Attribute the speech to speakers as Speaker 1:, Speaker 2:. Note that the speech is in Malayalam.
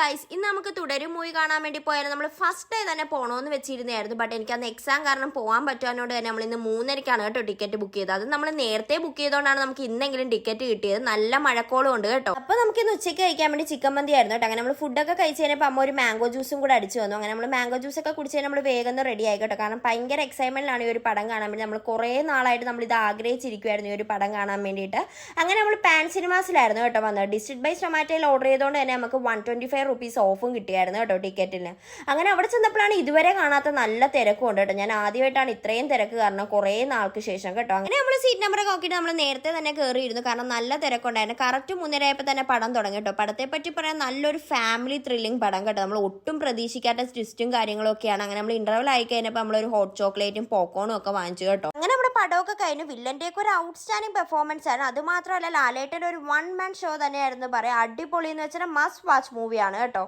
Speaker 1: ഗൈസ്, ഇന്ന് നമുക്ക് തുടരും മൂവി കാണാൻ വേണ്ടി പോയാലും നമ്മൾ ഫസ്റ്റ് ഡേ തന്നെ പോകണമെന്ന് വെച്ചിരുന്നായിരുന്നു. ബട്ട് എനിക്ക് അന്ന് എക്സാം കാരണം പോകാൻ പറ്റാനോട് തന്നെ നമ്മൾ ഇന്ന് 3:30 കേട്ടോ ടിക്കറ്റ് ബുക്ക് ചെയ്തത്. അത് നമ്മൾ നേരത്തെ ബുക്ക് ചെയ്തുകൊണ്ടാണ് നമുക്ക് ഇന്നെങ്കിലും ടിക്കറ്റ് കിട്ടിയത്. നല്ല മഴക്കോളും ഉണ്ട് കേട്ടോ. അപ്പോൾ നമുക്ക് ഇന്ന് ഉച്ചയ്ക്ക് കഴിക്കാൻ വേണ്ടി ചിക്കൻ മന്തി ആയിരുന്നു കേട്ടോ. അങ്ങനെ നമ്മൾ ഫുഡൊക്കെ കഴിച്ച് കഴിഞ്ഞപ്പോൾ അമ്മ ഒരു മാംഗോ ജ്യൂസും കൂടെ അടിച്ചു വന്നു. അങ്ങനെ നമ്മൾ മാംഗോ ജ്യൂസ് ഒക്കെ കുടിച്ച് നമ്മൾ വേഗം റെഡി ആയി കേട്ടോ. കാരണം ഭയങ്കര എക്സൈറ്റ്മെന്റിലാണ് ഈ ഒരു പടം കാണാൻ വേണ്ടി. നമ്മൾ കുറേ നാളായിട്ട് നമ്മൾ ഇത് ആഗ്രഹിച്ചിരിക്കുമായിരുന്നു ഈ ഒരു പടം കാണാൻ വേണ്ടിയിട്ട്. അങ്ങനെ നമ്മൾ പാൻ സിനിമാസിലായിരുന്നു കേട്ടോ വന്നത്. ഡിസ്ട്രിക്ട് ബൈ ടൊമാറ്റോയിൽ ഓർഡർ ചെയ്തുകൊണ്ട് തന്നെ നമുക്ക് 125 റുപ്പീസ് ഓഫും കിട്ടിയായിരുന്നു കേട്ടോ ടിക്കറ്റിന്. അങ്ങനെ അവിടെ ചെന്നപ്പോഴാണ് ഇതുവരെ കാണാത്ത നല്ല തിരക്കും ഉണ്ട് കേട്ടോ. ഞാൻ ആദ്യമായിട്ടാണ് ഇത്രയും തിരക്ക് കാരണം കുറേ നാൾക്ക് ശേഷം കേട്ടോ. അങ്ങനെ നമ്മൾ സീറ്റ് നമ്പറൊക്കെ നോക്കിയിട്ട് നമ്മൾ നേരത്തെ തന്നെ കയറിയിരുന്നു. കാരണം നല്ല തിരക്കുണ്ടായിരുന്നു. കറക്റ്റ് 3:30 തന്നെ പടം തുടങ്ങി കേട്ടോ. പടത്തെ പറ്റി പറയാൻ നല്ലൊരു ഫാമിലി ത്രില്ലിംഗ് പടം കേട്ടോ. നമ്മൾ ഒട്ടും പ്രതീക്ഷിക്കാത്ത ട്വിസ്റ്റും കാര്യങ്ങളൊക്കെയാണ്. അങ്ങനെ നമ്മൾ ഇന്റർവൽ ആയി കഴിഞ്ഞപ്പോൾ നമ്മളൊരു ഹോട്ട് ചോക്ലേറ്റും പോപ്കോണും ഒക്കെ വാങ്ങിച്ചു കേട്ടോ. അങ്ങനെ നമ്മുടെ പടമൊക്കെ കഴിഞ്ഞു. വില്ലന്റെ ഒക്കെ ഒരു ഔട്ട്സ്റ്റാൻഡിംഗ് പെർഫോമൻസ് ആണ്. അത് മാത്രമല്ല ലാലേട്ടൻ്റെ ഒരു 1 മാൻ ഷോ തന്നെയായിരുന്നു പറയാം. അടിപൊളി എന്ന് വെച്ചാൽ മസ്റ്റ് വാച്ച് മൂവിയാണ് കേട്ടോ.